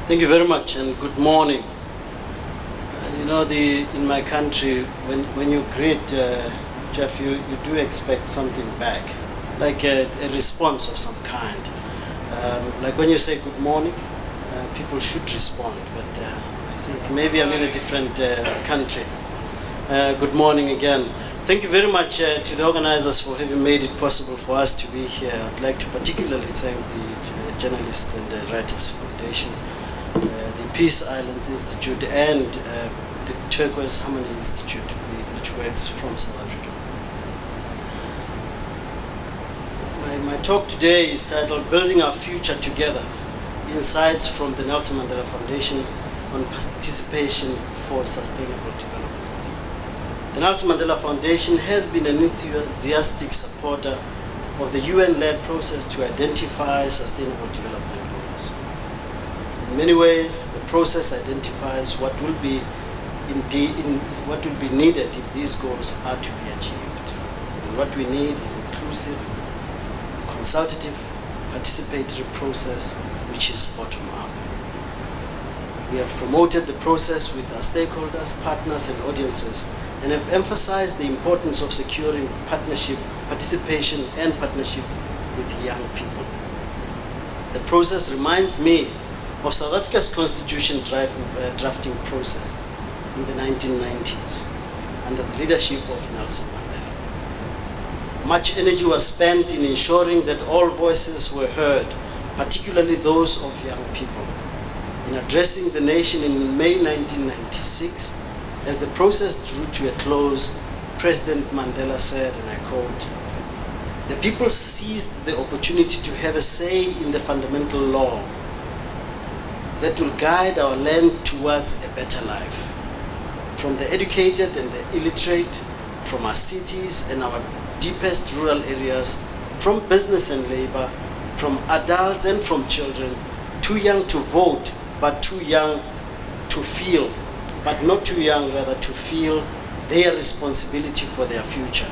Thank you very much and good morning. In my country, when you greet Jeff, you do expect something back, like a response of some kind. Like when you say good morning, people should respond, but I think maybe I'm in a different country. Good morning again. Thank you very much to the organizers for having made it possible for us to be here. I'd like to particularly thank the Journalists and the Writers Foundation, the Peace Islands Institute, and the Turquoise Harmony Institute, which works from South Africa. My talk today is titled Building Our Future Together, Insights from the Nelson Mandela Foundation on Participation for Sustainable Development. The Nelson Mandela Foundation has been an enthusiastic supporter of the UN-led process to identify sustainable development goals. In many ways, the process identifies what will be needed if these goals are to be achieved. And what we need is inclusive, consultative, participatory process which is bottom-up. We have promoted the process with our stakeholders, partners, and audiences, and have emphasized the importance of securing participation and partnership with young people. The process reminds me of South Africa's constitution drafting process in the 1990s under the leadership of Nelson Mandela. Much energy was spent in ensuring that all voices were heard, particularly those of young people. In addressing the nation in May 1996, as the process drew to a close, President Mandela said, and I quote, "The people seized the opportunity to have a say in the fundamental law that will guide our land towards a better life. From the educated and the illiterate, from our cities and our deepest rural areas, from business and labor, from adults and from children, too young to vote, but too young to feel, but not too young rather to feel their responsibility for their future.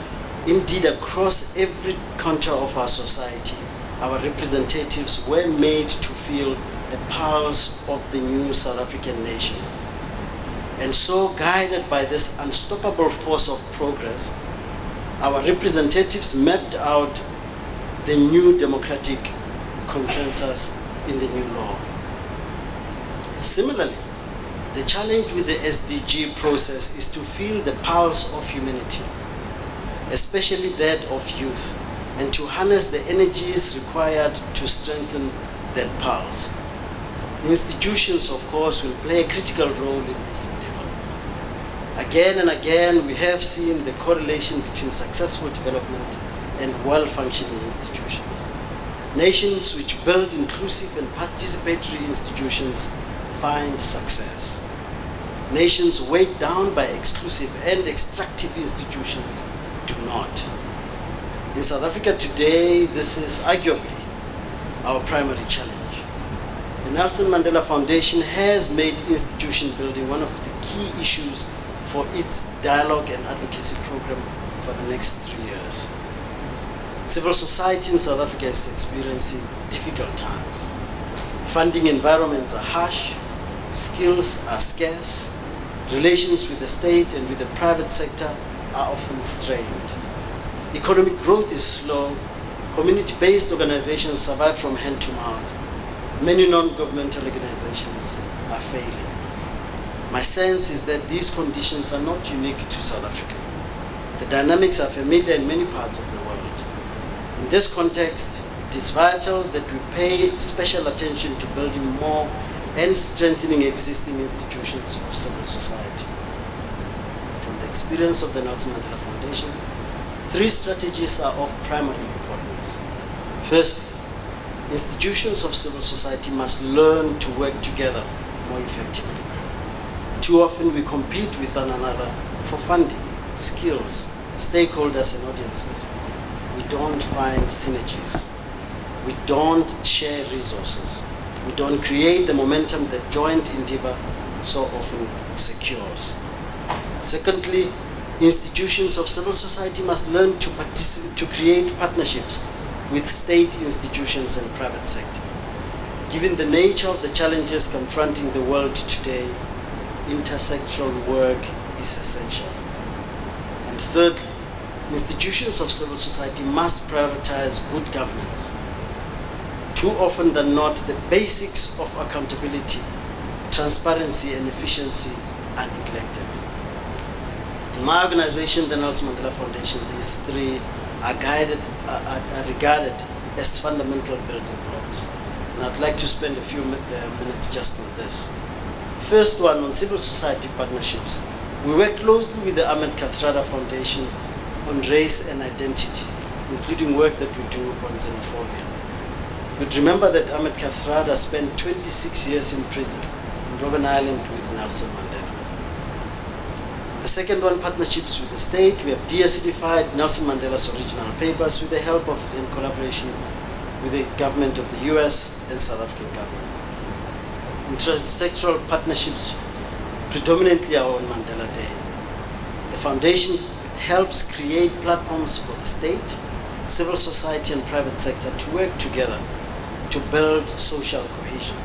Indeed, across every contour of our society, our representatives were made to feel the pulse of the new South African nation. And so, guided by this unstoppable force of progress, our representatives mapped out the new democratic consensus in the new law. Similarly, the challenge with the SDG process is to feel the pulse of humanity, especially that of youth, and to harness the energies required to strengthen that pulse. Institutions, of course, will play a critical role in this endeavor. Again and again, we have seen the correlation between successful development and well-functioning institutions. Nations which build inclusive and participatory institutions find success. Nations weighed down by exclusive and extractive institutions do not. In South Africa today, this is arguably our primary challenge. The Nelson Mandela Foundation has made institution building one of the key issues for its dialogue and advocacy program for the next 3 years. Civil society in South Africa is experiencing difficult times. Funding environments are harsh, skills are scarce, relations with the state and with the private sector are often strained. Economic growth is slow, community-based organizations survive from hand to mouth. Many non-governmental organizations are failing. My sense is that these conditions are not unique to South Africa. The dynamics are familiar in many parts of the world. In this context, it is vital that we pay special attention to building more and strengthening existing institutions of civil society. From the experience of the Nelson Mandela Foundation, 3 strategies are of primary importance. First, institutions of civil society must learn to work together more effectively. Too often we compete with one another for funding, skills, stakeholders and audiences. We don't find synergies. We don't share resources. We don't create the momentum that joint endeavor so often secures. Secondly, institutions of civil society must learn to create partnerships with state institutions and private sector. Given the nature of the challenges confronting the world today, intersectoral work is essential. And thirdly, institutions of civil society must prioritize good governance. Too often than not, the basics of accountability, transparency, and efficiency are neglected. In my organization, the Nelson Mandela Foundation, these three are regarded as fundamental building blocks. And I'd like to spend a few minutes just on this. First one, on civil society partnerships. We work closely with the Ahmed Kathrada Foundation on race and identity, including work that we do on xenophobia. You'd remember that Ahmed Kathrada spent 26 years in prison in Robben Island with Nelson Mandela. The second one, partnerships with the state. We have de-acidified Nelson Mandela's original papers with the help of, in collaboration with the government of the US and South African government. Intersectoral partnerships predominantly are on Mandela Day. The foundation helps create platforms for the state, civil society and private sector to work together to build social cohesion.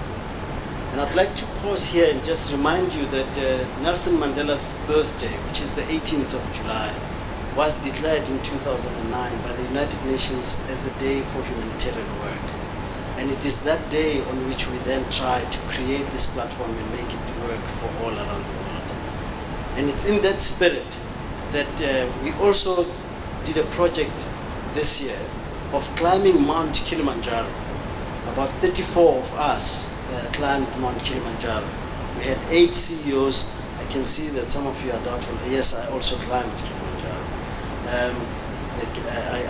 And I'd like to pause here and just remind you that Nelson Mandela's birthday, which is the 18th of July, was declared in 2009 by the United Nations as the Day for Humanitarian Work. And it is that day on which we then try to create this platform and make it work for all around the world. And it's in that spirit that we also did a project this year of climbing Mount Kilimanjaro. About 34 of us climbed Mount Kilimanjaro. We had 8 CEOs. I can see that some of you are doubtful. Yes, I also climbed Kilimanjaro.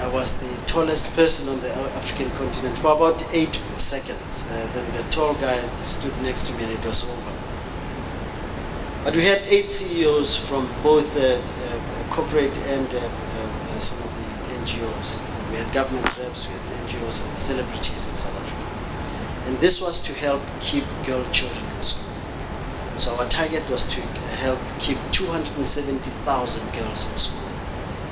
I was the tallest person on the African continent for about 8 seconds. Then the tall guy stood next to me and it was over. But we had 8 CEOs from both corporate and some of the NGOs. We had government reps, we had NGOs and celebrities in South Africa. And this was to help keep girl children in school. So our target was to help keep 270,000 girls in school,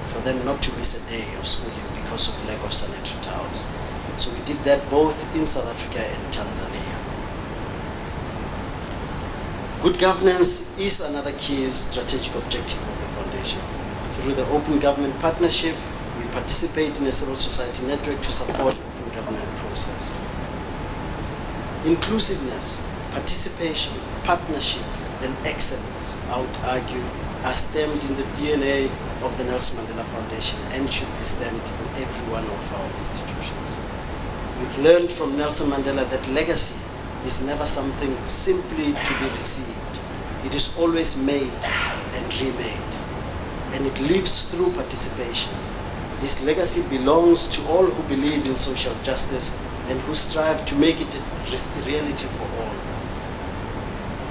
for them not to miss a day of schooling because of lack of sanitary towels. So we did that both in South Africa and Tanzania. Good governance is another key strategic objective of the foundation. Through the Open Government Partnership, we participate in a civil society network to support the open government process. Inclusiveness, participation, partnership, and excellence, I would argue, are stemmed in the DNA of the Nelson Mandela Foundation and should be stemmed in every one of our institutions. We've learned from Nelson Mandela that legacy is never something simply to be received. It is always made and remade, and it lives through participation. His legacy belongs to all who believe in social justice and who strive to make it a reality for all.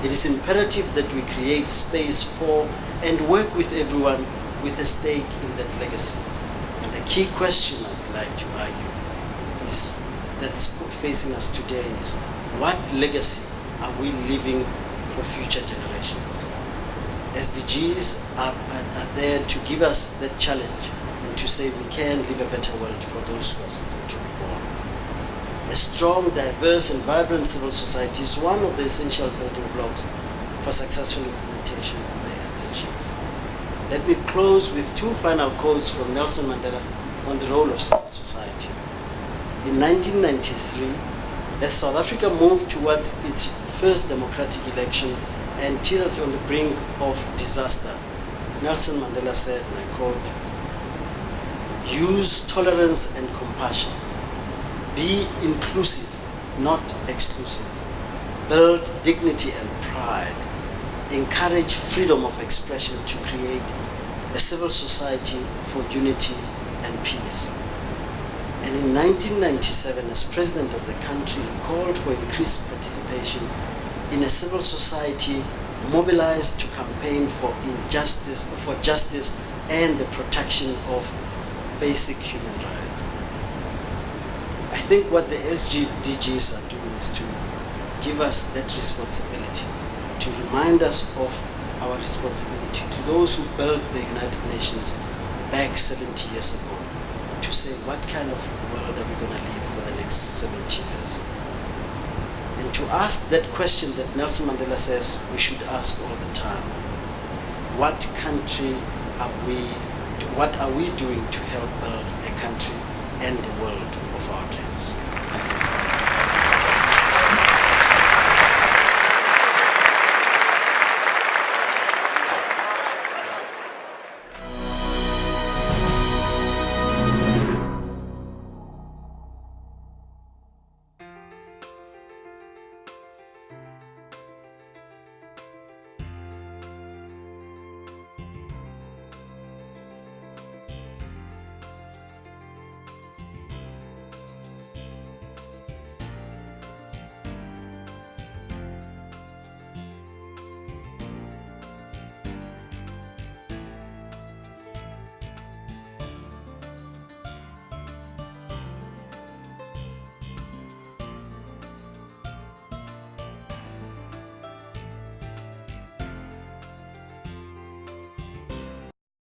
It is imperative that we create space for and work with everyone with a stake in that legacy. And the key question I'd like to argue is that's facing us today is, what legacy are we leaving for future generations? SDGs are there to give us that challenge and to say we can live a better world for those who are still to be born. A strong, diverse, and vibrant civil society is one of the essential building blocks for successful implementation of the SDGs. Let me close with 2 final quotes from Nelson Mandela on the role of civil society. In 1993, as South Africa moved towards its first democratic election and teetered on the brink of disaster, Nelson Mandela said, and I quote, "Use tolerance and compassion. Be inclusive, not exclusive. Build dignity and pride. Encourage freedom of expression to create a civil society for unity and peace." And in 1997, as president of the country, he called for increased participation in a civil society mobilized to campaign for justice and the protection of basic human rights. I think what the SDGs are doing is to give us that responsibility, to remind us of our responsibility to those who built the United Nations back 70 years ago, to say what kind of world are we going to live for the next 70 years. ask that question that Nelson Mandela says we should ask all the time. What are we doing to help build a country and the world?